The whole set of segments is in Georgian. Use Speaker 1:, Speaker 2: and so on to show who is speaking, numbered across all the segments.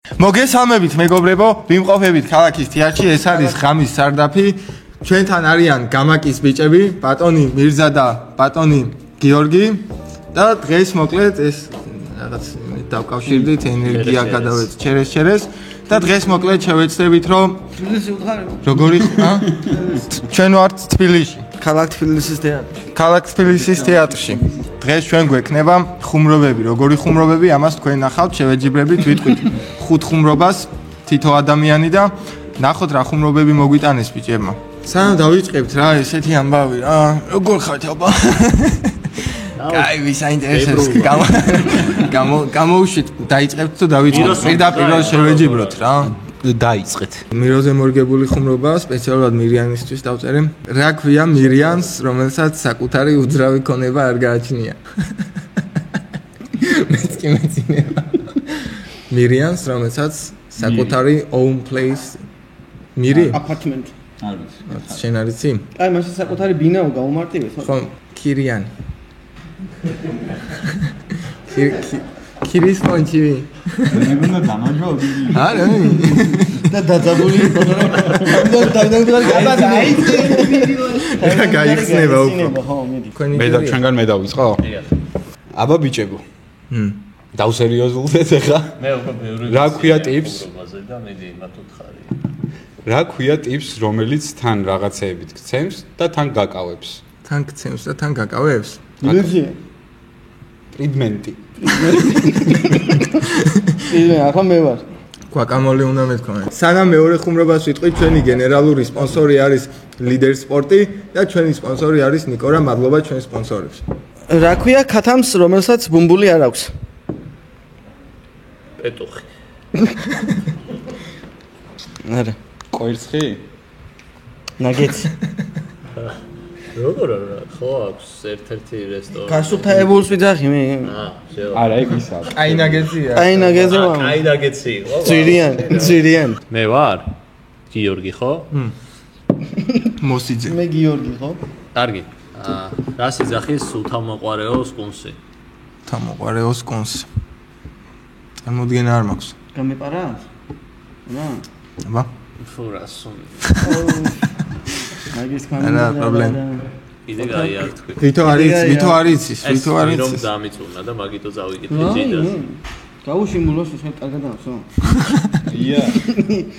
Speaker 1: მოგესალმებით მეგობრებო, ვიმყოფებით ქალაქის თეატრში, ეს არის ღამის სარდაფი. ჩვენთან არიან გამაკის ბიჭები, ბატონი მირზა და ბატონი გიორგი და დღეს მოკლედ ეს რაღაც დავკავშირდით ენერგია გადავეც ჩერეს და დღეს მოკლედ შევეცდებით რომ როგორი ჩვენ ვართ თბილისში,
Speaker 2: ქალაქ თბილისის თეატრში.
Speaker 1: ქალაქ თბილისის თეატრში. დღეს ჩვენ გვექნება ხუმრობები, როგორი ხუმრობები, ამას თქვენ ნახავთ, შევეჯიბრებით, ვიტყვით 5 ხუმრობას თითო ადამიანი და ნახოთ რა ხუმრობები მოგვიტანეს ბიჭებმა. სანამ დავიწყებთ რა ესეთი ამბავი რა, როგორ ხართ აბა? კაი, ვისაინტერესებს გამოუშვით, დაიწყებთ თუ დავიწყებთ? პირდაპირ შევეჯიბროთ რა.
Speaker 2: დაიწყეთ.
Speaker 1: მიროზე მორგებული ხუმრობა სპეციალურად მირიანისთვის დავწერე. რა ქვია მირიანს, რომელსაც საკუთარი უძრავი ქონება არ გააჩნია? მეც კი მეცინება. მირიანს, რომელსაც საკუთარი own place მირი?
Speaker 2: აპარტმენტი. არ ვიცი.
Speaker 1: შენ არ იცი?
Speaker 2: აი, მას საკუთარი ბინაო გაუმარტივეს, ხო?
Speaker 1: ხო, ქირიანი. ქირის კონჩივი.
Speaker 2: მეგონა დამაჯობი.
Speaker 1: არა.
Speaker 2: და დაძაბული იყო რა.
Speaker 1: გაიხსნება უფრო.
Speaker 2: ხო, მიდი.
Speaker 3: მე და ჩვენგან მე დავიწყო? აბა ბიჭებო. დავსერიოზულდეთ ახლა?
Speaker 4: მე უკვე ბევრი
Speaker 3: რა ქვია ტიპს?
Speaker 4: და მიდი მათ უთხარი.
Speaker 3: რა ქვია ტიპს, რომელიც თან რაღაცეებით გცემს და თან გაკავებს?
Speaker 1: თან გცემს და თან გაკავებს?
Speaker 2: ინერგია.
Speaker 3: ტრიტმენტი.
Speaker 2: იმე, ახლა მე ვარ.
Speaker 1: გვაკამოლი უნდა მეთქვა. სანამ მეორე ხუმრობას ვიტყვით, ჩვენი გენერალური სპონსორი არის ლიდერ სპორტი და ჩვენი სპონსორი არის ნიკორა. მადლობა ჩვენ სპონსორებს.
Speaker 2: რა ქვია ქათამს, რომელსაც ბუმბული არ აქვს?
Speaker 4: პეტუხი.
Speaker 2: არა.
Speaker 3: კვერცხი?
Speaker 2: ნაგეტი.
Speaker 4: როგორ არა, ხო აქვს ერთ-ერთი რესტორანი.
Speaker 2: გასუფთავებულს ვიძახი მე.
Speaker 4: შევა.
Speaker 3: არა, ეგ ისა.
Speaker 1: აი ნაგეცია.
Speaker 2: აი ნაგეტი ვარ.
Speaker 4: აი ნაგეცი იყო.
Speaker 2: ძირიან.
Speaker 4: მე ვარ გიორგი, ხო?
Speaker 1: მოსიძე.
Speaker 2: მე გიორგი, ხო?
Speaker 4: კარგი. რა სიძახის უთამოყარეოს კუნსი?
Speaker 1: თამოყარეოს კონსი. წარმოდგენა არ მაქვს.
Speaker 2: გამეპარა? რა?
Speaker 1: აბა.
Speaker 4: ფურასუნი.
Speaker 2: მაგის
Speaker 1: არა პრობლემა.
Speaker 4: კიდე გაიარ თქვი.
Speaker 1: ვითო არის ის, ვითო არის
Speaker 4: რომ
Speaker 1: ის.
Speaker 4: დამიწუნა და მაგითო წავიკითხე ჯიდას.
Speaker 2: გაუშიმულოს ეს კარგად ავსო.
Speaker 3: ია.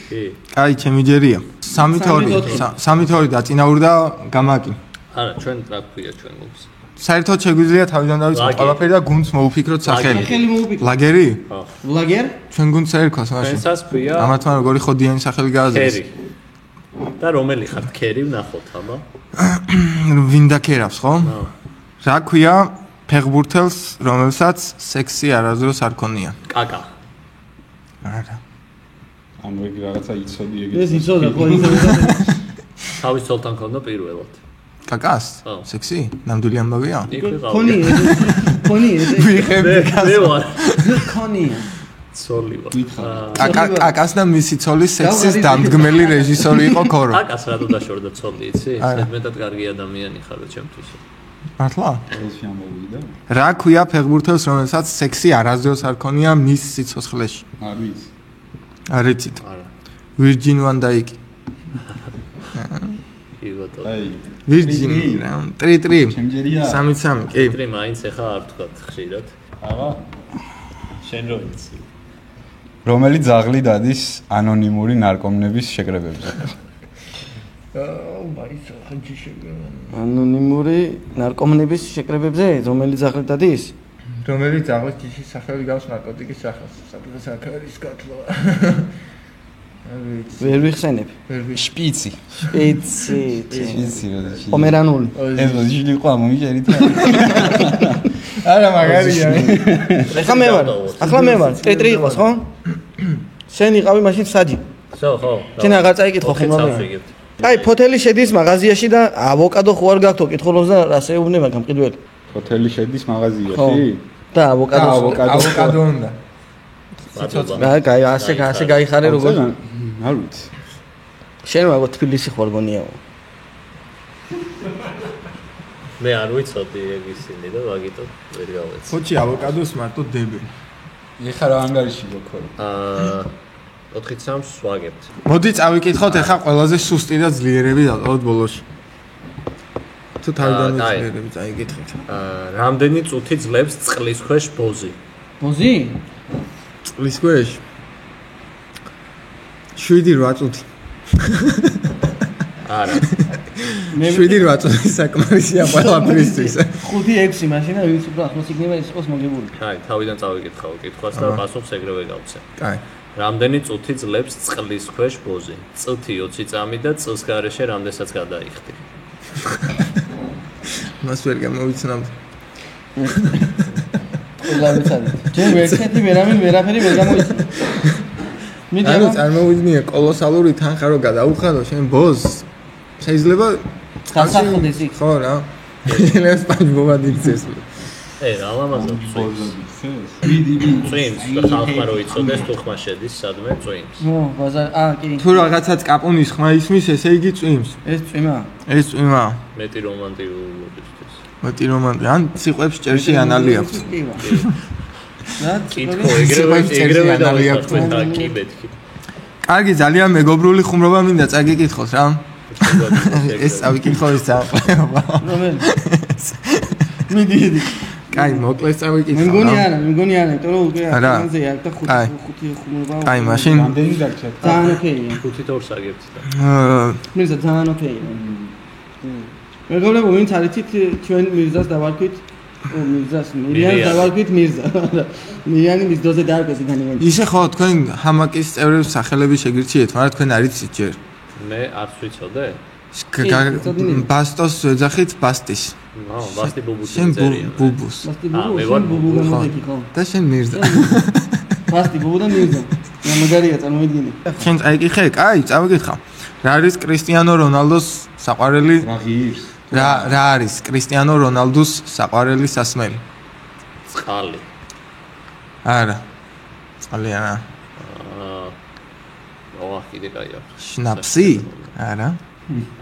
Speaker 4: კი.
Speaker 1: კაი, ჩემი ჯერია. 3-2 დაწინაურდა გამაკი.
Speaker 4: არა, ჩვენ რა ქვია ჩვენ გულს.
Speaker 1: საერთოდ შეგვიძლია თავიდან დავიწყოთ ყველაფერი და გუნდს მოუფიქროთ სახელი.
Speaker 2: სახელი მოუფიქროთ.
Speaker 1: ლაგერი?
Speaker 4: ხო.
Speaker 2: ლაგერ?
Speaker 1: ჩვენ გუნდს ერქვას მაშინ.
Speaker 4: ჩვენსაც ქვია
Speaker 1: ამათმა როგორი ხოდიანი სახელი გააზრეს.
Speaker 4: ქერი. და რომელი ხართ ქერი ვნახოთ, აბა?
Speaker 1: ვინ დაქერავს, ხო? რა ქვია ფეხბურთელს, რომელსაც სექსი არასდროს არ ქონია?
Speaker 4: კაკა.
Speaker 1: არა.
Speaker 3: ანუ ეგ რაღაცა იცოდი ეგ.
Speaker 2: ეს იცოდა ხო იცოდა.
Speaker 4: თავის ცოლთან ქონდა პირველად.
Speaker 1: კაკას? სექსი? ნამდვილი ამბავია?
Speaker 4: იქ ვიყავი.
Speaker 2: ქონი.
Speaker 4: მე ვარ.
Speaker 2: ქონი.
Speaker 4: ცოლი ვარ.
Speaker 1: კაკას და მისი ცოლის სექსის დამდგმელი რეჟისორი იყო ქორო.
Speaker 4: კაკას რატო დაშორდა ცოლი, იცი? მეტად კარგი ადამიანი ხარ ჩემთვის.
Speaker 1: მართლა?
Speaker 3: ეს ამოვიდა.
Speaker 1: რა ქვია ფეხბურთელს, რომელსაც სექსი არასდროს არ ქონია მის სიცოცხლეში?
Speaker 3: არ ვიცი.
Speaker 1: არ იცით?
Speaker 4: არა.
Speaker 1: ვირჯინ ვან დაიკი.
Speaker 4: კი ბატონო.
Speaker 3: აი,
Speaker 1: ვირჯინი რა, ტრიტრი.
Speaker 3: ჩემჯერია.
Speaker 1: 3-3, კი.
Speaker 4: ტრიტრი მაინც ახლა არ თქვა ხშირად.
Speaker 3: აბა.
Speaker 4: შენ რო იცი.
Speaker 3: რომელი ძაღლი დადის ანონიმური ნარკომნების შეკრებებზე?
Speaker 2: ანონიმური ნარკომნების შეკრებებზე, რომელი ძაღლი დადის?
Speaker 1: რომელი ძაღლის ჯიშის სახელი გავს ნარკოტიკის სახელს? საფრთხეს კატლო.
Speaker 2: ვერ ვიხსენებ.
Speaker 3: შპიცი.
Speaker 2: სპიცი.
Speaker 3: შპიცი.
Speaker 2: პომერანული.
Speaker 3: ეს ვაჟილი ყვა მომიჯერით.
Speaker 1: არა მაგარია.
Speaker 2: ახლა მე ვარ. ტრიტრი იყოს, ხო? შენ იყავი მაშინ საჯი.
Speaker 4: ხო.
Speaker 2: შენ აღარ წაიკითხო ხმობა. აი, ფოთელი შედის მაღაზიაში და ავოკადო ხო არ გაქვთ კითხულობს და რა შეუბნება გამყიდველი.
Speaker 3: ფოთელი შედის მაღაზიაში?
Speaker 2: და ავოკადო.
Speaker 1: ავოკადო უნდა.
Speaker 2: აი, ასე გაიხარე როგორ?
Speaker 3: არ ვიცი.
Speaker 2: შენ მაგო თბილისი ხوار გონიაო.
Speaker 4: მე არ ვიცოდი ეგ ისინი და ვაგიტო ვერ გავეცი.
Speaker 1: ხოჩი ავოკადოს მარტო დებენ.
Speaker 3: ეხლა რა ანგარიში გქონდა?
Speaker 4: 4-3-ს ვაგებთ.
Speaker 1: მოდი წავიკითხოთ ახლა ყველაზე სუსტი და ძლიერები დავყავთ ბოლოში. თუ თავიდანვე ძლიერები წაიკითხეთ.
Speaker 4: რამდენი წუთი ძლებს წყლის ქვეშ ბოზი?
Speaker 2: ბოზი?
Speaker 1: წყლის ქვეშ 7-8 წუთი.
Speaker 4: არა.
Speaker 2: მე
Speaker 1: 7-8 წუთი საკმარისია ყველაფრისთვის.
Speaker 2: 5-6 მაშინა ვინც უფრო ახლოს იქნება ის იყოს მოგებული.
Speaker 4: აი, თავიდან წავიკითხავ კითხვას და პასუხს ეგრევე გავცე.
Speaker 1: კაი.
Speaker 4: რამდენი წუთი ძლებს წყლის ქვეშ ბოზი? წუთი 20 წამი და წელს გარეშე რამდენსაც გადაიხდი?
Speaker 1: მას ვერ გამოვიცნობ.
Speaker 2: ყველა ვიცი. ჯერ ვერცეთი ვერაფერი ვერ გამოიცნო.
Speaker 1: ანუ წარმოვიდგინე კოლოსალური თანხა რო გადაუხადო შენ ბოზს. შეიძლება
Speaker 2: გასახდეს იქ.
Speaker 1: ხო რა. შეიძლება სპანჯბობა დიქცეს.
Speaker 4: რა ლამაზად წვიმს და ხალხმა რო იცოდეს თუ ხმა შედის სადმე წვიმს.
Speaker 2: ბაზარ კი.
Speaker 1: თუ რაღაცა კაპონის ხმა ისმის, ესე იგი წვიმს.
Speaker 2: ეს წვიმა.
Speaker 1: ეს წვიმა.
Speaker 4: მეტი რომანტიკულობისთვის.
Speaker 1: მეტი რომანტიკული. ან ციყვებს ჭერში ანალი აქვს.
Speaker 4: კითხო ეგრევე დავიწყოთ და კი მეთქი.
Speaker 1: კარგი, ძალიან მეგობრული ხუმრობა მინდა წაგიკითხოთ რა. ეს წავიკითხო ეს წავყლება.
Speaker 2: რომელი? მიდი.
Speaker 1: კაი, მოკლეს წავიკითხო.
Speaker 2: მე მგონი არა, იმიტომ რომ უკვე აკანზე აქ და 5 ხუმრობა.
Speaker 1: კაი, მაშინ
Speaker 3: რამდენი დაგჭირთ?
Speaker 2: ძალიან ოკეია.
Speaker 4: 5-2-ს აგებთ და.
Speaker 2: მირზა ძალიან ოკეია. მეგობრებო, ვინც არიცით ჩვენ მირზას დავარქვით. მირზას მირიანს დავარქვით მირზა. მირიანი მის დოზე დაარქვეს იქანე.
Speaker 1: ისე ხო თქვენ ჰამაკის წევრებს სახელები შეგირჩიეთ, მაგრამ თქვენ არიცით ჯერ.
Speaker 4: მე არ ვიცოდე?
Speaker 1: ბასტოს ეძახით ბასტის.
Speaker 4: ბასტი ბუბუს
Speaker 1: შენ ბუბუს.
Speaker 2: ბასტი ბუბუ გამოდეკი ხო?
Speaker 1: და შენ მირზა.
Speaker 2: ბასტი ბუბუ და მირზა. მაგარია წარმოვიდგინე.
Speaker 1: შენ წაიკითხე? კაი, წავიკითხავ. რა არის კრისტიანო რონალდოს საყვარელი? რა არის კრისტიანო რონალდოს საყვარელი სასმელი?
Speaker 4: წყალი.
Speaker 1: არა. წყალი არა.
Speaker 4: კიდე კაი აქვს.
Speaker 1: შნაფსი? არა.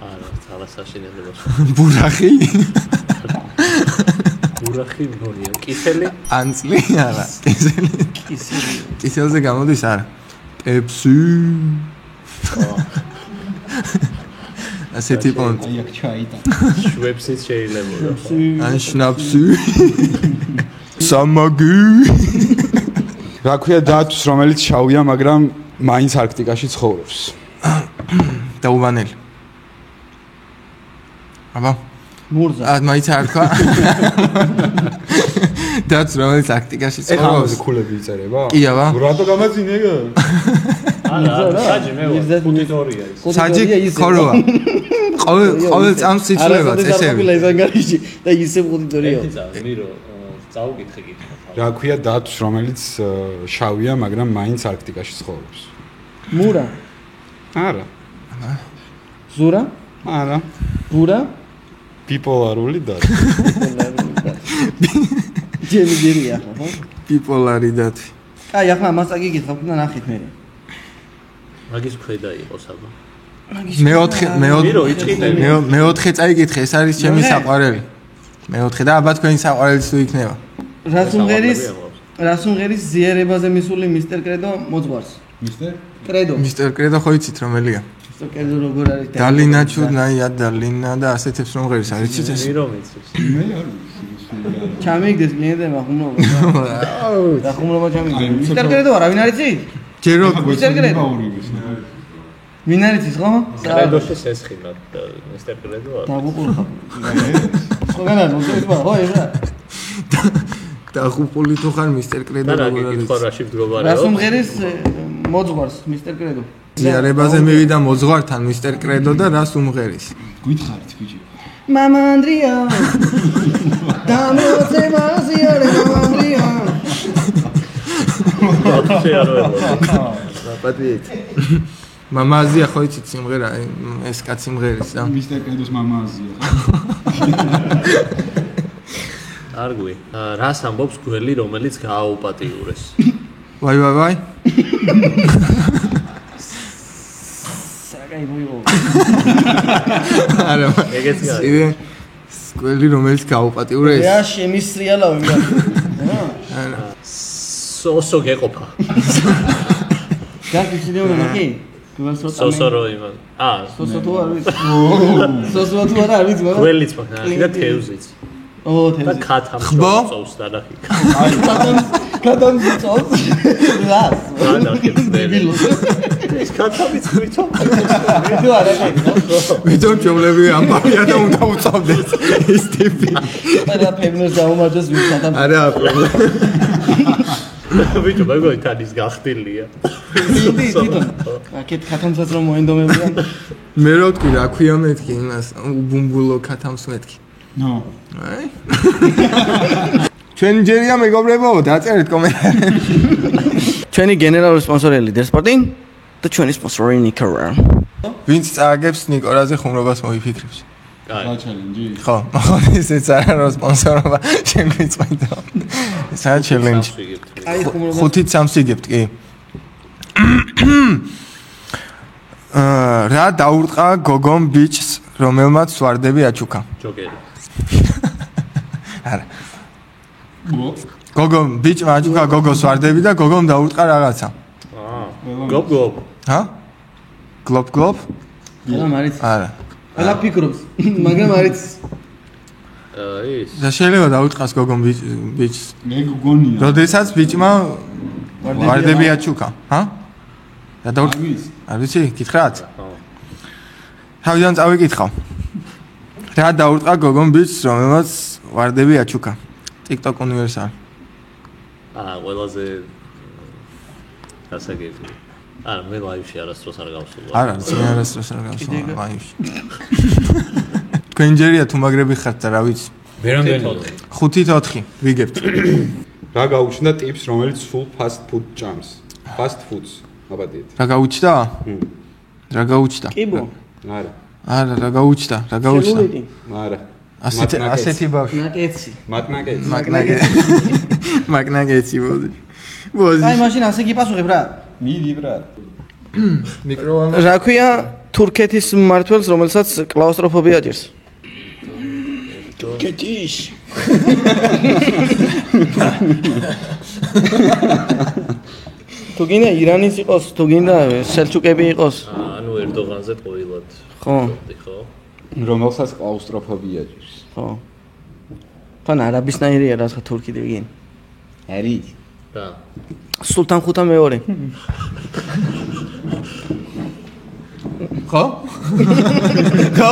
Speaker 4: არა, ძალასაშინელება.
Speaker 1: ბურახი?
Speaker 4: ბურახი მგონია. კისელი?
Speaker 1: ანწლი? არა. კისელი. კისელზე გამოდის არა. პეპსი. ასეთი პონტი.
Speaker 3: აი აქ ჩაიტა.
Speaker 4: შვებსიც შეიძლება.
Speaker 1: ან შნაფსი? სამაგი.
Speaker 3: რა ქვია დათვს, რომელიც შავია, მაგრამ მაინც არქტიკაში ცხოვრობს.
Speaker 1: დაუბანელი. აბა
Speaker 2: მურზა.
Speaker 1: მაინც არ თქვა. დათვს, რომელიც არქტიკაში ცხოვრობს.
Speaker 3: ეხლა ქულები იწერება?
Speaker 1: კი, აბა.
Speaker 3: რატო გამაძინე?
Speaker 4: არა, საჯი მე ვარ. 5-2-ია ის.
Speaker 1: საჯი ქოროა. ყოველ წამს სიცლება წესები.
Speaker 2: და ისე 5-2-ია.
Speaker 4: მირო წაუკითხე კითხვა.
Speaker 3: რა ქვია დათვს, რომელიც შავია, მაგრამ მაინც არქტიკაში ცხოვრობს?
Speaker 2: მურა.
Speaker 3: არა.
Speaker 2: ზურა?
Speaker 3: არა.
Speaker 2: ბურა?
Speaker 3: ბიპოლარული დათვი.
Speaker 2: ჯერია, ხო?
Speaker 1: ბიპოლარი დათვი.
Speaker 2: აი, ახლა მას აგიკითხავ და ნახეთ მე.
Speaker 4: მაგის ქვედა იყოს აბა.
Speaker 1: მეოთხე წაიკითხე, ეს არის ჩემი საყვარელი. მეოთხე და აბა თქვენი საყვარელიც თუ იქნება.
Speaker 2: რა სიმღერის ზიერებაზე მისული მისტერ კრედო მოძღვარს? მისტერ
Speaker 1: კრედო ხო იცით რომელია?
Speaker 2: მისტერ კრედო როგორ არის?
Speaker 1: დალინა ჩუდნაია დალინა და ასეთებს რომღერის არიცით ეს?
Speaker 4: მე რომ იცის.
Speaker 3: მე არ ვიცი.
Speaker 2: ჩამიგდეს კლიენტებმა ხუმრობა. და ხუმრობა ჩამიგდეს. მისტერ კრედო არა, ვინ არის ის?
Speaker 1: ჯერო
Speaker 2: მისტერ კრედო. ვინ არის ის ხო?
Speaker 4: კრედოში სესხინა მისტერ კრედო არა.
Speaker 2: დაგუყურხა. სხვაგანა ნუცება, ხო ეხლა.
Speaker 1: დაღუპული თუ ხარ მისტერ კრედო
Speaker 4: როგორ არის? და რა გიქითხო რაში მდგომარეობ?
Speaker 2: რა სიმღერის მოძღვარს მისტერ კრედო?
Speaker 1: ზიარებაზე მივიდა მოძღვართან მისტერ კრედო და რა სიმღერის?
Speaker 3: გითხარით ბიჭო.
Speaker 2: მამა ანდრია. დამოწევა ზიარება ანდრია.
Speaker 1: პატიეთ. მამაზია ხო იცით სიმღერა ეს კაც სიმღერის რა?
Speaker 3: მისტერ კრედოს მამაზია.
Speaker 4: არგვი. რას ამბობს გველი, რომელიც გააუპატიურეს?
Speaker 1: ვაი.
Speaker 2: საკაი მოიღო.
Speaker 1: არა.
Speaker 4: ეგეც გარი.
Speaker 1: გველი რომელიც გააუპატიურეს?
Speaker 2: რა შემისრიალავი რა.
Speaker 1: არა.
Speaker 4: სოსო გეყოფა.
Speaker 2: გასიცინე უნდა ნახე?
Speaker 4: სოსორო იმან.
Speaker 2: სოსო თუ არ ვიცი. სოსო თუ არ ვიცი, მაგრამ
Speaker 4: გველიც მაგარი და თევზიც.
Speaker 2: თევზი.
Speaker 4: და ქათამს წოვს და ნახე.
Speaker 2: ქათამს წოვს. რას?
Speaker 4: ეს ქათამიც ვიცო.
Speaker 2: ვიდეო არ აქვს.
Speaker 1: ვიდეო ჩომლები ამბავია და უნდა უწავდეს ის ტიპი.
Speaker 2: არა ფევნოს დაუმარჯოს ვინ ქათამს.
Speaker 1: არა პრობლემა.
Speaker 4: ვიდეო მეგოი თანის გახდილია.
Speaker 2: თვითონ. აქეთ ქათამსაც რომ მოენდომებიან.
Speaker 1: მე რა ვთქვი რა ქვია მეთქი იმას უბუმბულო ქათამს მეთქი.
Speaker 3: ნო.
Speaker 1: აი. ჩვენ ჯერია მეგობრებო, დაწერეთ კომენტარებში.
Speaker 2: ჩვენი გენერალური სპონსორი ლიდერ სპორტი და ჩვენი სპონსორი ნიკორა.
Speaker 1: ვინც წააგებს ნიკორაზე ხუმრობას მოიფიქრებს.
Speaker 4: აი.
Speaker 3: ჩელენჯი.
Speaker 1: ხო, ესეც არა რა სპონსორობა, შენ გვიწყვეტო. ესა ჩელენჯი.
Speaker 2: აი ხუმრობა
Speaker 1: 5-3 იგებთ კი. რა დაურტყა გოგომ ბიჭს, რომელმაც ვარდები აჩუქა?
Speaker 4: ჯოკერი.
Speaker 1: არა. გოგომ ბიჭმა აჩუქა გოგოს ვარდები და გოგომ დაურტყა რაღაცა.
Speaker 4: გლობ გლობ.
Speaker 1: ჰა? გლობ გლობ?
Speaker 2: არა მარიც.
Speaker 1: არა.
Speaker 2: არა ფიქრობს, მაგრამ არიც.
Speaker 4: ის.
Speaker 1: და შეიძლება დაურტყას გოგომ ბიჭს.
Speaker 3: მე გგონია.
Speaker 1: როდესაც ბიჭმა ვარდები აჩუქა, ჰა? და დაურტყა. არ ვიცი, გითხრათ? თავიდან წავიკითხავ. რა დაურტყა გოგომ ბიჭს, რომელმაც ვარდები აჩუქა? TikTok უნივერსალი.
Speaker 4: ყველაზე გასაგები. მე ლაივში არასდროს არ გავსულა.
Speaker 1: არა, წინ არასდროს არ გავსულა ლაივში. თქვენ ჯერია თუ მაგრები ხართ და რა ვიცი.
Speaker 3: ვერამდენი
Speaker 1: 5-4 ვიგებთ.
Speaker 3: რა გაუჩნდა ტიპს, რომელიც სულ fast food ჭამს? Fast foods. აბადეთ.
Speaker 1: რა გაუჩნდა? რა გაუჩნდა?
Speaker 2: კიბო.
Speaker 3: არა.
Speaker 1: არა, რა გაუჩნდა? რა გაუჩნდა?
Speaker 3: არა.
Speaker 1: ასეთი ბავშვი.
Speaker 2: ნაკეცი.
Speaker 3: მაკნაკეტი.
Speaker 1: მაგნაგეცი ბოდი.
Speaker 2: აი მაშინ ასე გიპასუხებ რა.
Speaker 3: მიდი ბრატ.
Speaker 1: მიკროვან
Speaker 2: რა ქვია თურქეთის მმართველს, რომელსაც კლაუსტროფობია ჭირს? თურქეთის. თუ გინდა ირანის იყოს, თუ გინდა სელჩუკები იყოს.
Speaker 4: ანუ ერდოღანზე ყოველად.
Speaker 2: ხო.
Speaker 4: ხო.
Speaker 3: რომელსაც კლაუსტროფობია ჭირს.
Speaker 2: ხო. თან არაბისნაირია რა თურქი დგინ.
Speaker 3: არის.
Speaker 4: და
Speaker 2: სულთან ხუთა მეორე.
Speaker 1: ხო? ხო?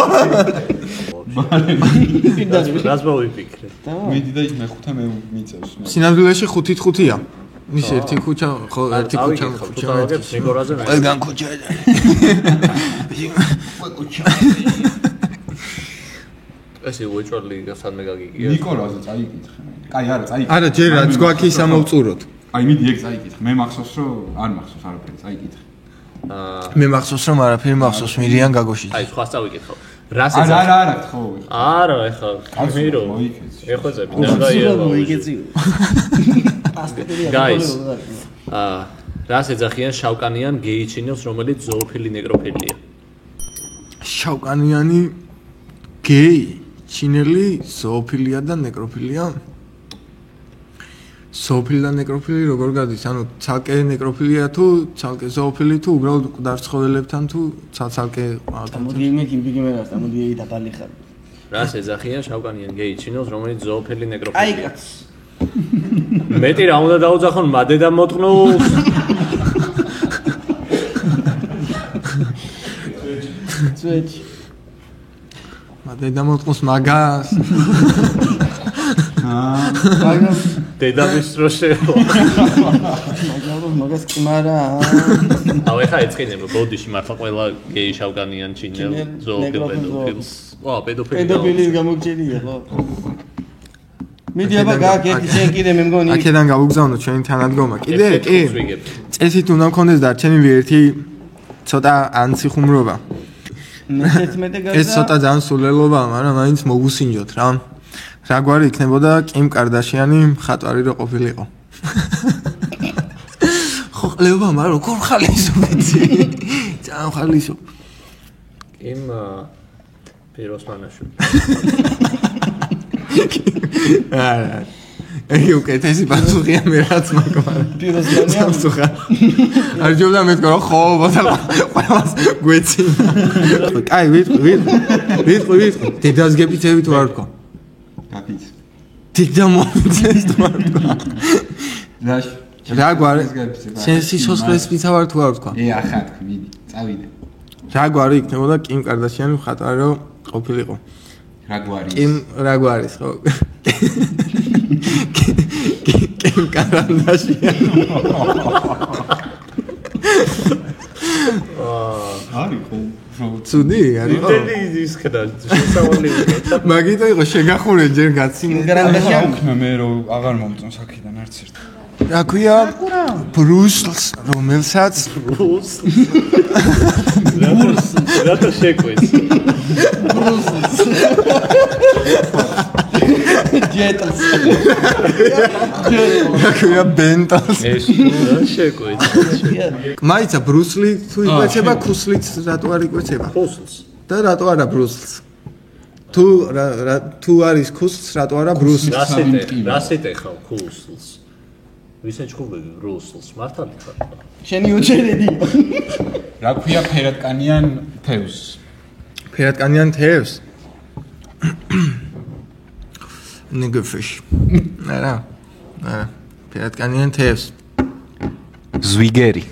Speaker 4: რას მოვიფიქრე?
Speaker 3: მიდი და იქ მეხუთე მე მიწევს.
Speaker 1: სინამდვილეში 5-5-ია. ის ერთი ქუჩა, ხო, ერთი ქუჩა.
Speaker 4: ნიკორაზე მე.
Speaker 1: ყველგან ქუჩა.
Speaker 4: ესე უეჭველი გასადმე გაგიგია.
Speaker 3: ნიკოლაზე წაიკითხე. კაი არა, წაიკითხე.
Speaker 1: არა, ჯერ რაც გვაქვს ის ამოვწუროთ.
Speaker 3: აი მიდი ეგ წაიკითხე. მე მახსოვს რომ არ მახსოვს არაფერი, წაიკითხე.
Speaker 1: მე მახსოვს რომ არაფერი მახსოვს მირიან გაგოში.
Speaker 4: აი, სხვა წავიკითხავ. რას
Speaker 3: არა,
Speaker 4: ეძახი?
Speaker 3: არა, ხო.
Speaker 4: არა, ეხლა მირო. ეხვეწები და გაიება. Guys. რას ეძახიან შავკანიან გეიჩინელს, რომელიც ზოოფილი ნეკროფილია?
Speaker 1: შავკანიანი გეი, ჩინელი, ზოოფილია და ნეკროფილია. ზოოფილი და ნეკროფილი როგორ გადის? ანუ ცალკე ნეკროფილია თუ ცალკე ზოოფილი თუ უბრალოდ მკვდარ ცხოველებთან თუ ცალკე
Speaker 2: მოდი მე გიმბიგიმერას და მოდი ეი დაბალი ხარ.
Speaker 4: რას ეძახიან შავკანიან გეიჩინელს, რომელიც ზოოფილი
Speaker 2: აი
Speaker 4: ნეკროფილია?
Speaker 2: კაც.
Speaker 4: მეტი რა უნდა დაუძახონ მადე და მოტყნულს?
Speaker 2: ძვეჭი.
Speaker 1: დედამოტყნს მაგას.
Speaker 2: მაგრამ
Speaker 4: დედამის რო შევა.
Speaker 2: მაგას კმარა.
Speaker 4: აუ ეხა ეწყინებ ბოდიში მართლა ყველა გეი შავკანიან ჩინელ ზოოფილ პედოფილს. პედოფილის
Speaker 2: გამოგჭირია ხო? მიდი აბა გააკეთე შენ კიდე მე მგონი.
Speaker 1: აქედან გავუგზავნოთ ჩვენი თანადგომა. კიდე კი. წესით უნდა მქონდეს დარჩენილი ერთი ცოტა ანცი ხუმრობა. ეს ცოტა ძალიან სულელობაა, მაგრამ მაინც მოგუსინჯოთ რა. რა გვარი იქნებოდა კიმ კარდაშიანი მხატვარი რო ყოფილიყო. ხო ყლეობა, მაგრამ როგორ ხალისო ვიცი. ძალიან ხალისო.
Speaker 4: კიმ პიროსმანაშვილი.
Speaker 1: ეი უკეთესი პასუხია მე რაც მაგვარ.
Speaker 2: პიროსგანია.
Speaker 1: სამსუხა. არ ჯობდა მეთქვა რომ ხო ყველას გვეცინა. კაი ვიტყვი. დედას გეპიცები თუ არ თქვა?
Speaker 3: გაფიც.
Speaker 1: დედა მომწეს თუ არ თქვა? რა გვარი? შენ სიცოცხლეს პიცა ვარ თუ არ თქვა?
Speaker 3: ახლა თქვი, მიდი, წავიდე.
Speaker 1: რა გვარი იქნებოდა კიმ კარდაშიანი მხატვარი რომ ყოფილიყო?
Speaker 3: რა გვარი?
Speaker 1: რა გვარის ხო? კიმ კარდაშიანი.
Speaker 3: არის ხო?
Speaker 1: ცუდი არისო?
Speaker 4: ის ხდა შესავალი უკეთა.
Speaker 1: მაგიტო იყო შეგახურე ჯერ გაცინე.
Speaker 2: კარდაშიანი.
Speaker 3: უკნა მე რომ აღარ მომწონს აქედან არც ერთ.
Speaker 1: რა ქვია? ბრუსლს რომელსაც
Speaker 4: რატო შეკვეც?
Speaker 2: ჯეტს.
Speaker 1: რა ქვია ბენტოს.
Speaker 4: ეს რა შეკვეც?
Speaker 1: მაიცა ბრუსლი თუ იკვეცება ქუსლიც რატო არ იკვეცება?
Speaker 4: ხუსლს.
Speaker 1: და რატო არა ბრუსლს? თუ არის ქუსლს რატო არა ბრუსლს?
Speaker 4: რასეთე ხავ ხუსლს? ვისენ ჩხუბები ბრუსლს მართალი ხარ?
Speaker 2: შენი უჩერედი.
Speaker 3: რა ქვია ფერატკანიან თევზს?
Speaker 1: ფერატკანიან თევზს? ნიგეფიშ. არა. ფერატკანიან თევზს.
Speaker 3: ზვიგერი.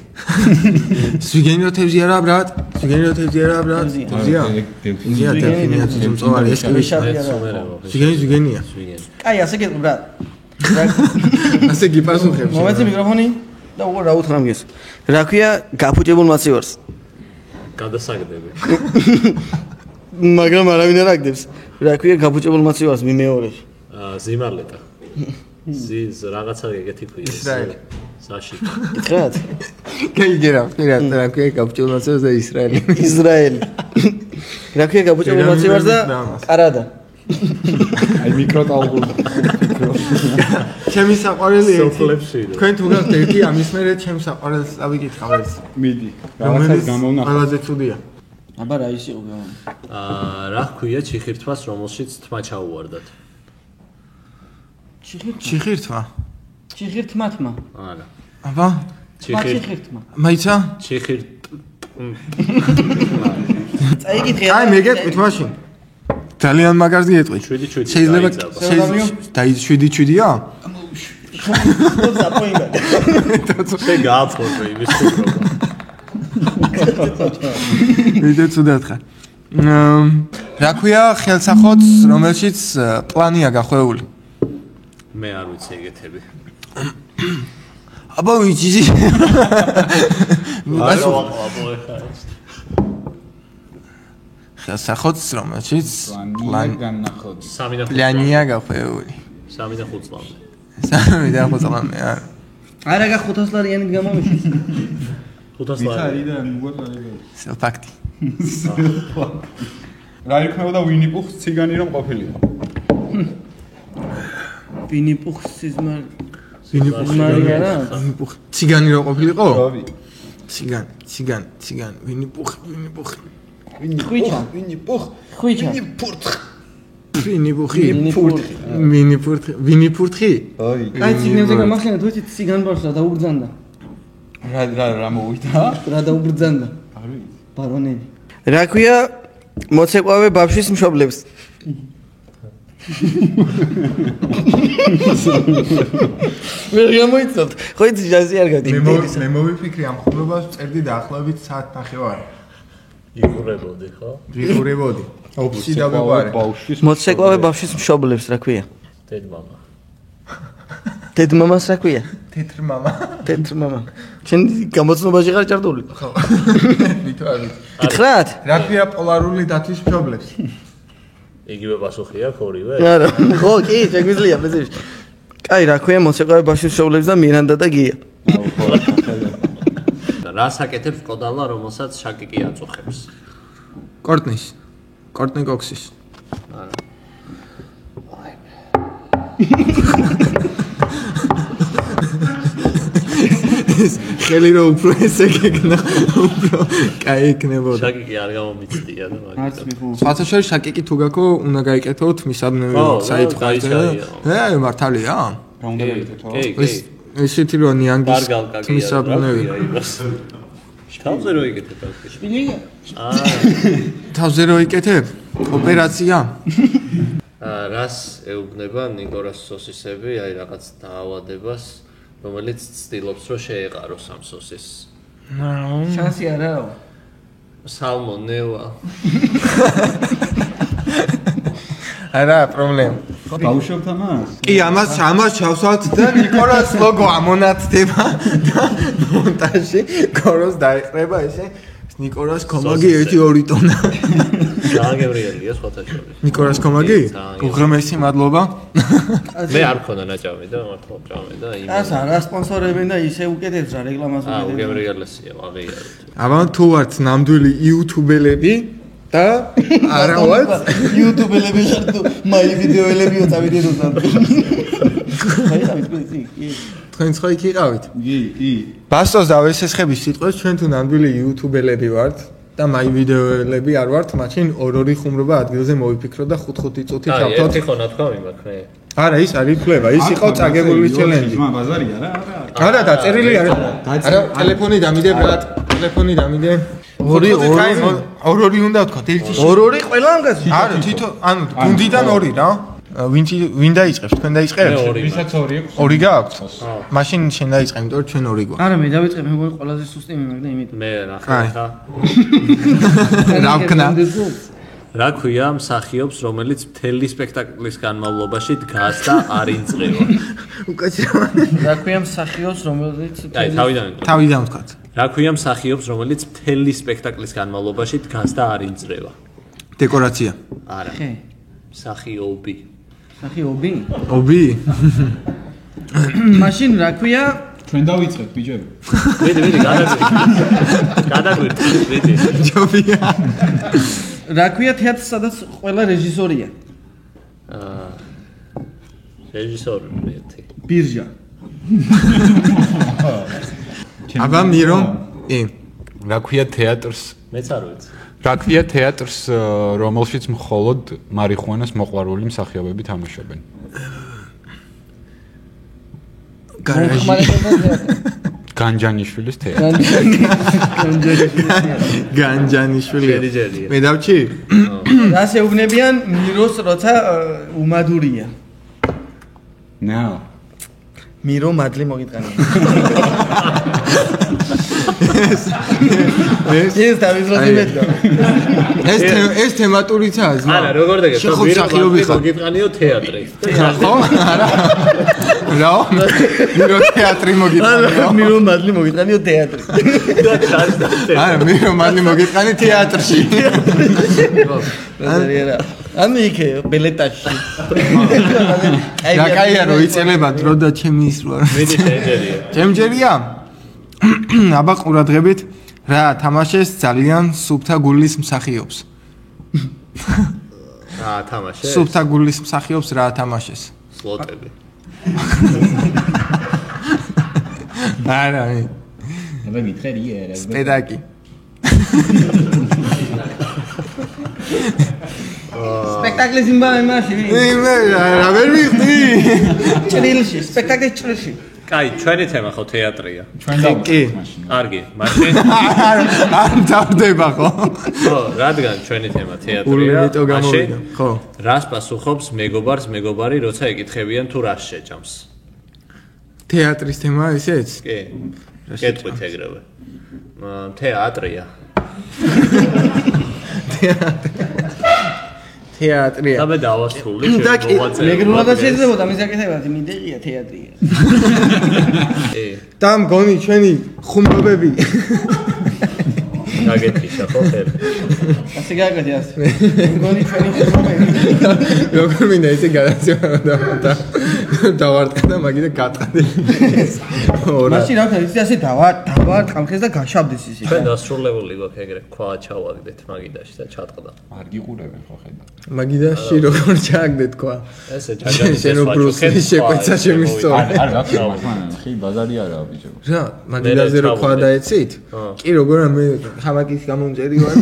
Speaker 1: ზვიგენიო თევზი არა ბრატ? თევზია? თევზია დელფინია ძუძუმწოვარი ეს კი ზვიგენია.
Speaker 2: კაი, ასე გეტყვი ბრატ.
Speaker 1: ასე გიპასუხებ.
Speaker 2: მომეცი მიკროფონი და უყურ რა უთხრა მგეს. რა ქვია გაფუჭებულ მაცივარს?
Speaker 4: გადასაგდები.
Speaker 2: მაგრამ არავინ არ აგდებს. რა ქვია გაფუჭებულ მაცივარს მიმეორეში?
Speaker 4: ზიმარლეტა. ზის რაღაცა ეგეთი ქვია.
Speaker 1: ისრაელი.
Speaker 4: საში.
Speaker 2: გითხრათ?
Speaker 1: გაიგერა, რა ქვია გაფუჭებულ მაცივარს და ისრაელი.
Speaker 2: ისრაელი. რა ქვია გაფუჭებულ მაცივარს და ყარადა?
Speaker 3: აი მიკროტალღური.
Speaker 1: ჩემი საყვარელი
Speaker 4: სოფლებში.
Speaker 1: თქვენ თუ გახთ ერთი ამის მერე ჩემს საყვარელს წავიკითხავ ეს.
Speaker 3: მიდი.
Speaker 1: რომელიც
Speaker 3: გამოვნახე.
Speaker 1: ყველაზე ცუდია.
Speaker 2: აბა რა ის იყო გამო?
Speaker 4: რა ქვია ჩიხირთვას რომელშიც თმა ჩაუვარდათ?
Speaker 1: ჩიხირთვა?
Speaker 2: ჩიხირთმათმა.
Speaker 4: არა.
Speaker 1: აბა?
Speaker 2: ჩიხირთმა.
Speaker 1: მაიცა?
Speaker 4: ჩიხირ
Speaker 2: წაიკითხე.
Speaker 1: აი მე გეტყვით მაშინ. ძალიან მაგარს გეტყვით.
Speaker 4: 7-7
Speaker 1: შეიძლება დაი 7-7-ია?
Speaker 2: ზაპოინდა.
Speaker 4: შე გააფორე იმის
Speaker 1: ვიდეო ცუდად ხარ. რა ქვია ხელსახოც რომელშიც პლანია გახვეული?
Speaker 4: მე არ ვიცი ეგეთები.
Speaker 1: აბა ვიცი. ხელსახოც რომელშიც
Speaker 3: განახოთ.
Speaker 1: პლანია გახვეული.
Speaker 4: 3-5 წლამდე.
Speaker 1: 3-5 წლამდე არა.
Speaker 2: არა გა 500 ლარიანით გამომიშვა.
Speaker 4: 500 ლარი.
Speaker 3: და მუგოტრალები.
Speaker 1: სელფაქტი.
Speaker 3: რა იქნებოდა ვინიპუხს ციგანი რომ ყოფილიყო?
Speaker 2: ვინიპუხს სიზმარ
Speaker 1: ვინიპუხი
Speaker 2: მარიარა?
Speaker 1: ციგანი რო ყოფილიყო?
Speaker 3: რავი.
Speaker 1: ციგანი, ვინიპუხი.
Speaker 2: ხვიჩა. ხვიჩა.
Speaker 1: ვინიპურთხი?
Speaker 3: აი.
Speaker 2: აი ციგნებზე გამახსენე თუ იცით ციგან ბარს რა დაუბრძანდა?
Speaker 3: რა მოვიდა?
Speaker 2: რა დაუბრძანდა?
Speaker 3: არ ვიცი.
Speaker 2: ბარონები. რა ქვია მოცეკვავე ბავშვის მშობლებს? მე გამოიცავთ. ხო იცი ჯაზი არ გადი.
Speaker 1: მე მოვიფიქრე ამ ხმობას წერდი დაახლოებით საათ ნახევარი.
Speaker 4: იგურებოდი ხო?
Speaker 1: ვიყურებოდი. ოფისი დავიყვარე.
Speaker 2: მოცეკვავე ბავშვის მშობლებს რა ქვია?
Speaker 4: დედმამა.
Speaker 2: დედმამას რა ქვია?
Speaker 1: თეთრ მამა.
Speaker 2: თეთრ მამა. შენ გამოცნობაში ხარ ჭარდული?
Speaker 1: ხო. ვითო არ ვიცი.
Speaker 2: გითხრათ?
Speaker 1: რა ქვია პოლარული დათვის მშობლებს?
Speaker 4: იგივე პასუხი აქვს ორივე?
Speaker 2: არა. ხო, კი, შეგვიძლია ბეზეში. კაი, რა ქვია მოცეკვავე ბავშვის მშობლებს და მირანდა და გია?
Speaker 4: რას აკეთებს კოდალა, რომელსაც შაკიკი აწუხებს?
Speaker 1: კორტნის. კორტნი კოქსის.
Speaker 4: არა.
Speaker 1: ხელი რო უფრო ესე გეკნა, უფრო კაი იქნებოდა.
Speaker 4: შაკიკი არ გამომიცდია და მაგით.
Speaker 2: არც მიხუ.
Speaker 1: სხვათა შორის შაკიკი თუ გაქო, უნდა გაიკეთოთ მისაბნევი საიტ ხარჯზე. მართალია?
Speaker 3: რა უნდა გაიგეთო?
Speaker 1: ესეთი რო ნიანგის
Speaker 4: ბარგალკაკია.
Speaker 1: მისაბნევი.
Speaker 4: თავზე რო იკეთებ ასე.
Speaker 2: შპილინგა.
Speaker 1: თავზე რო იკეთებ? ოპერაცია?
Speaker 4: რას ეუბნება ნიკორას სოსისები, აი რაღაც დაავადებას, რომელიც ცდილობს რომ შეეყაროს ამ სოსისს.
Speaker 2: შანსი არაო.
Speaker 4: სალმონელა.
Speaker 1: არა, პრობლემა.
Speaker 3: ბავშვობთ ამას?
Speaker 1: კი, ამას ჩავსვათ და ნიკორას ლოგო ამონათდება და მონტაჟი კოროს დაიყრება ესე. ნიკორას კომაგი 1-2 ტონა.
Speaker 4: გააგევრიელია სხვათა შორის.
Speaker 1: ნიკორას კომაგი? უღრმესი მადლობა.
Speaker 4: მე არ მქონდა ნაჭამი და მართლა ჭამე და იმ.
Speaker 2: ას არა სპონსორებენ და ისე უკეთებს რა რეკლამას უკეთებს.
Speaker 4: უგევრიელესია, აღიარეთ.
Speaker 1: აბა თუ ვართ ნამდვილი იუთუბელები და არა ვართ
Speaker 2: იუთუბელები ხარ თუ მაი ვიდეოელებიო წავიდეთ და. აი რა ვიცი, კი.
Speaker 1: თქვენ ხო იქ იყავით?
Speaker 3: კი.
Speaker 1: ბასტოს და ვესესხების სიტყვებს ჩვენ თუ ნამდვილი იუთუბელები ვართ და მაი ვიდეოელები არ ვართ, მაშინ ორ-ორი ხუმრობა ადგილზე მოვიფიქრო და 5-5 წუთი ჩავთოთ.
Speaker 4: ერთი ხო ნათქვა მიმაქვს.
Speaker 1: არა, ის არ იფლება, ის იყო წაგებული ჩელენჯი.
Speaker 3: ბაზარია რა.
Speaker 1: არა, დაწერილი არა. არა, ტელეფონი დამიდე, ბრატ, ტელეფონი დამიდე. ორი უნდა ვთქვა, ერთი
Speaker 2: ორ-ორი ყველა ამგას.
Speaker 1: არა, თითო, ანუ გუნდიდან ორი რა. ვინ დაიწყებს? თქვენ დაიწყებთ?
Speaker 3: ვისაც ორი აქვს.
Speaker 1: ორი გააქვთ? მაშინ შენ დაიწყე, იმიტომ რომ ჩვენ ორი გვაქვს.
Speaker 2: არა, მე დავიწყე, მე მგონი ყველაზე სუსტი მიმაგ და იმით.
Speaker 4: მე ნახე.
Speaker 1: რა ვქნა?
Speaker 4: რა ქვია მსახიობს, რომელიც მთელი სპექტაკლის განმავლობაში დგას და არ ინწრება?
Speaker 1: უკაცრავ.
Speaker 2: რა ქვია მსახიობს, რომელიც
Speaker 4: აი, თავიდან.
Speaker 1: თავიდან ვთქვათ.
Speaker 4: რა ქვია მსახიობს, რომელიც მთელი სპექტაკლის განმავლობაში დგას და არ ინწრება?
Speaker 1: დეკორაცია.
Speaker 4: არა.
Speaker 2: ხე.
Speaker 4: მსახიობი.
Speaker 2: მსახიობი?
Speaker 1: ობი?
Speaker 2: მაშინ რა ქვია?
Speaker 3: ჩვენ დავიწყებთ ბიჭები.
Speaker 4: ვიდი, გადაგვირთ, ვიდი.
Speaker 1: ჯობია.
Speaker 2: რა ქვია თეატრს, სადაც ყველა რეჟისორია?
Speaker 4: რეჟისორი ერთი.
Speaker 2: ბირჟა.
Speaker 1: აბა მირო?
Speaker 3: რა ქვია თეატრს?
Speaker 4: მეც არ ვიცი.
Speaker 3: რა ქვია თეატრს, რომელშიც მხოლოდ მარიხუანას მოყვარული მსახიობები თამაშობენ?
Speaker 1: გარაჟი.
Speaker 3: განჯანიშვილის თეატრი.
Speaker 1: განჯანიშვილი.
Speaker 4: ჯერიჯერია.
Speaker 1: მე დავჭი?
Speaker 2: რას ეუბნებიან მიროს როცა უმადურია?
Speaker 3: ნაო.
Speaker 2: მირო მადლი მოგიტყანია. ეს დავიზროდი მეტყო.
Speaker 1: ეს თემატურიცაა ზმა.
Speaker 4: არა, როგორ დაგეთ?
Speaker 1: მსახიობი ხარ.
Speaker 4: მოგიტყანიო თეატრი.
Speaker 1: ხო? არა. რა? მირო თეატრი მოგიტყანიო.
Speaker 2: მირო მადლი მოგიტყანიო თეატრი.
Speaker 1: არა, მირო მადლი მოგიტყანი თეატრში.
Speaker 2: ანუ იქ ბელეტაში.
Speaker 1: რა კაია რო იწელება დრო და ჩემი ის რო არ.
Speaker 4: მედი შეჯერია.
Speaker 1: ჩემჯერია? აბა ყურადღებით, რა თამაშეს ძალიან სუფთა გულის მსახიობს.
Speaker 4: რა თამაშეს?
Speaker 1: სუფთა გულის მსახიობს რა თამაშეს?
Speaker 4: სლოტები.
Speaker 1: არა,
Speaker 3: აბა მითხერია რა.
Speaker 1: პედაკი.
Speaker 2: სპექტაკლის იმაში.
Speaker 1: რა ვერ ვიხდი?
Speaker 2: ჭრილში, სპექტაკლის ჭრილში.
Speaker 4: კაი, ჩვენი თემა ხო თეატრია.
Speaker 3: ჩვენ დავიწყებთ
Speaker 1: კი.
Speaker 3: მაშინ.
Speaker 4: კარგი, მაშინ
Speaker 1: არ დავდება ხო?
Speaker 4: ხო, რადგან ჩვენი თემა თეატრია.
Speaker 1: ულიტო გამოვიდა. ხო.
Speaker 4: რას პასუხობს მეგობარს მეგობარი, როცა ეკითხებიან თუ რას შეჭამს?
Speaker 1: თეატრის თემა ესეც?
Speaker 4: კი. კეთყვით ეგრევე. თეატრია.
Speaker 1: თეატრია.
Speaker 4: და მე დავასრულე
Speaker 1: და კი,
Speaker 2: მეგრულად შეიძლებოდა მის აკეთებაზე მინდეღია თეატრია.
Speaker 1: და მგონი ჩვენი ხუმრობები
Speaker 4: გაგეთიშა ხო ხელი.
Speaker 2: ასე გაგეთი ასე. მგონი ჩვენი ხუმრობები.
Speaker 1: როგორ მინდა ესე გადაცემა და დავარტყა და მაგით გატყდი.
Speaker 2: მაშინ რა თქმა უნდა ასე დავარტყამხეს და გაშავდეს ისე.
Speaker 4: ჩვენ დასრულებული გვაქვს ეგრე ქვა ჩავაგდეთ მაგიდაში და ჩატყდა.
Speaker 3: არ გიყურებენ ხო ხედა.
Speaker 1: მაგიდაში როგორ ჩააგდე თქვა?
Speaker 4: ესე ჩაჯადის
Speaker 1: შენ უბრუსი შეკვეცა შემისწორე.
Speaker 3: არ გაქცევთ მან ხი ბაზარი არაა ბიჭო.
Speaker 1: რა, მაგიდაზე რო ქვა დაეცით? კი, როგორ მე თამაკის გამომწერი ვარ.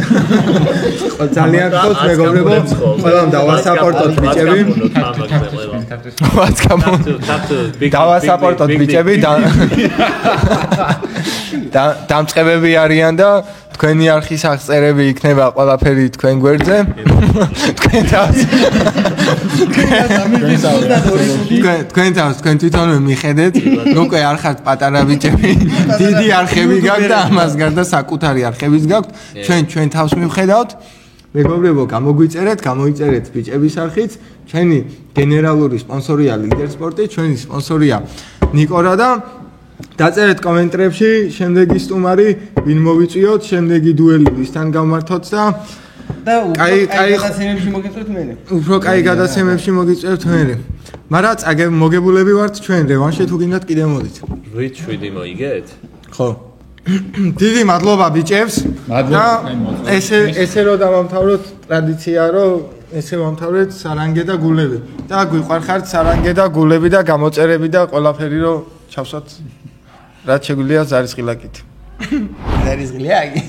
Speaker 1: ძალიან ხოთ მეგობრებო. ყველამ დავასაპორტოთ ბიჭები. დავასაპორტოთ ბიჭები. დამწყებები არიან და თქვენი არხის აღწერები იქნება ყველაფერი თქვენ გვერდზე. თქვენ თვითონვე მიხედეთ. უკვე არ ხართ პატარა ბიჭები. დიდი არხები გაქვთ და ამას გარდა საკუთარი არხებიც გაქვთ. ჩვენ თავს მივხედავთ. მეგობრებო, გამოიწერეთ ბიჭების არხიც. ჩვენი გენერალური სპონსორია ლიდერ სპორტი, ჩვენი სპონსორია ნიკორა და დაწერეთ კომენტარებში შემდეგი სტუმარი ვინ მოვიწვიოთ, შემდეგი დუელი ვისთან გავმართოთ და
Speaker 2: კაი გადაცემებში მოგიწევთ მე.
Speaker 1: უფრო კაი გადაცემებში მოგიწევთ მე. მაგრამ მოგებულები ვართ ჩვენ რევანში თუ გინდათ კიდე მოდით.
Speaker 4: 8-7 მოიგეთ?
Speaker 1: ხო. დიდი მადლობა ბიჭებს. და ესე რომ დავამთავროთ ტრადიცია რომ ესე ვამთავრეთ სარანგე და გულები. და გვიყვარხართ სარანგე და გულები და გამოწერები და ყველაფერი რომ ჩავსვათ რაც შეგვიძლია ზარისყილაკით. ზარისყილაკი.